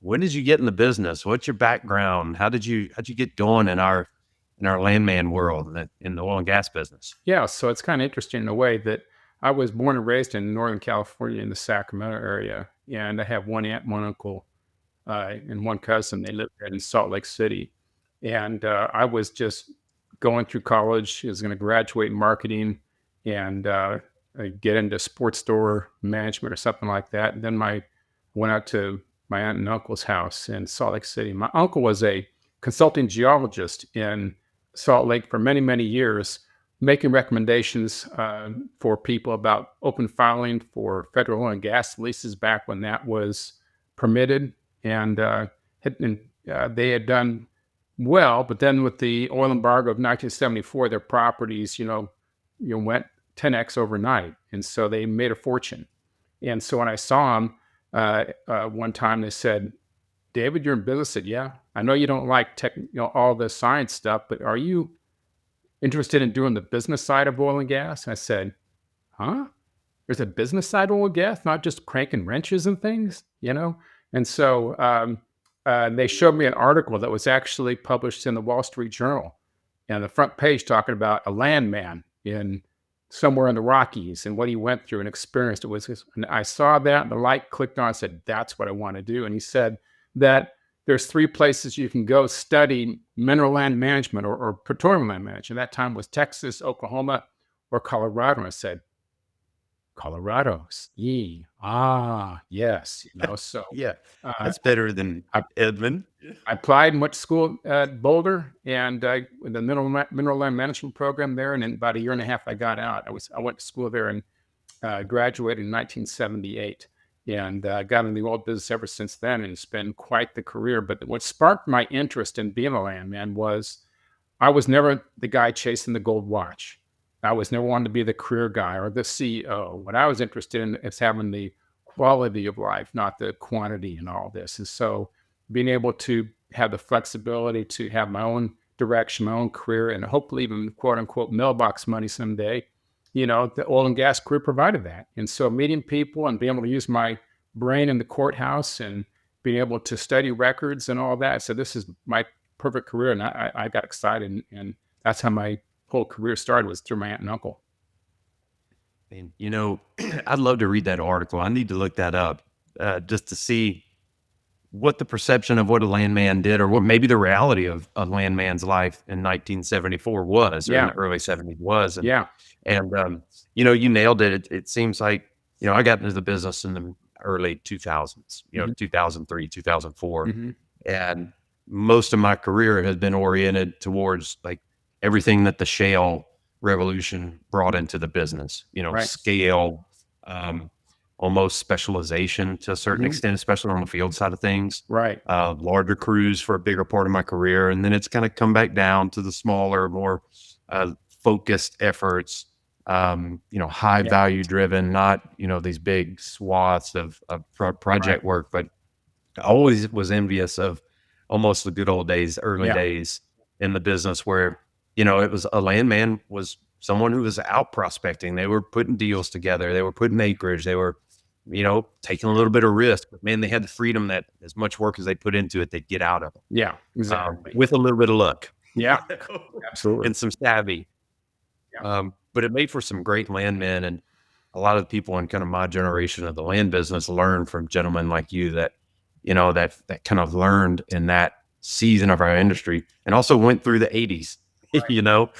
when did you get in the business? What's your background? How'd you get going in our landman world in the oil and gas business? Yeah, so it's kind of interesting in a way that I was born and raised in Northern California in the Sacramento area, and I have one aunt, one uncle, and one cousin. They live in Salt Lake City, and I was just going through college. I was going to graduate in marketing and get into sports store management or something like that. And then went out to my aunt and uncle's house in Salt Lake City. My uncle was a consulting geologist in Salt Lake for many, many years, making recommendations for people about open filing for federal oil and gas leases back when that was permitted. And they had done well, but then with the oil embargo of 1974, their properties, went 10x overnight, and so they made a fortune. And so when I saw them one time, they said, "David, you're in business." I said, "Yeah, I know you don't like all the science stuff, but are you interested in doing the business side of oil and gas?" And I said, "Huh? There's a business side of oil and gas, not just cranking wrenches and things?" And so they showed me an article that was actually published in the Wall Street Journal, and the front page talking about a landman in somewhere in the Rockies and what he went through and experienced. And I saw that, and the light clicked on. I said, "That's what I want to do." And he said that there's 3 places you can go study mineral land management or petroleum land management. That time was Texas, Oklahoma, or Colorado. And I said, "Colorado, yes." So Yeah, uh, that's better than I, Edmond. I applied and went to school at Boulder and with the mineral land management program there. And in about a year and a half, I got out. I went to school there and graduated in 1978, and got in the oil business ever since then. And it's been quite the career. But what sparked my interest in being a landman was I was never the guy chasing the gold watch. I was never wanting to be the career guy or the CEO. What I was interested in is having the quality of life, not the quantity in all this. And so being able to have the flexibility to have my own direction, my own career, and hopefully even quote unquote mailbox money someday, the oil and gas career provided that. And so meeting people and being able to use my brain in the courthouse and being able to study records and all that. So this is my perfect career. And I got excited. And that's how my whole career started, was through my aunt and uncle. And I'd love to read that article. I need to look that up just to see what the perception of what a landman did, or what maybe the reality of a landman's life in 1974 was, or in Yeah. the early 70s was. And Yeah. you nailed it. It seems like I got into the business in the early 2000s, Hmm. 2003, 2004, Hmm. and most of my career has been oriented towards like everything that the shale revolution brought into the business. Right. Scale, almost specialization to a certain Hmm. extent, especially on the field side of things. Right. Larger crews for a bigger part of my career, and then it's kind of come back down to the smaller, more focused efforts. High Yeah. value driven, not these big swaths of Right. project work. But I always was envious of almost the good old days, early Yeah. days in the business where, it was a landman was someone who was out prospecting. They were putting deals together. They were putting acreage. They were, taking a little bit of risk, but man, they had the freedom that as much work as they put into it, they'd get out of it, Yeah. Exactly. with a little bit of luck Yeah. Absolutely. and some savvy. Yeah. But it made for some great landmen, and a lot of people in kind of my generation of the land business learned from gentlemen like you that, that kind of learned in that season of our industry, and also went through the 80s, Right. you know,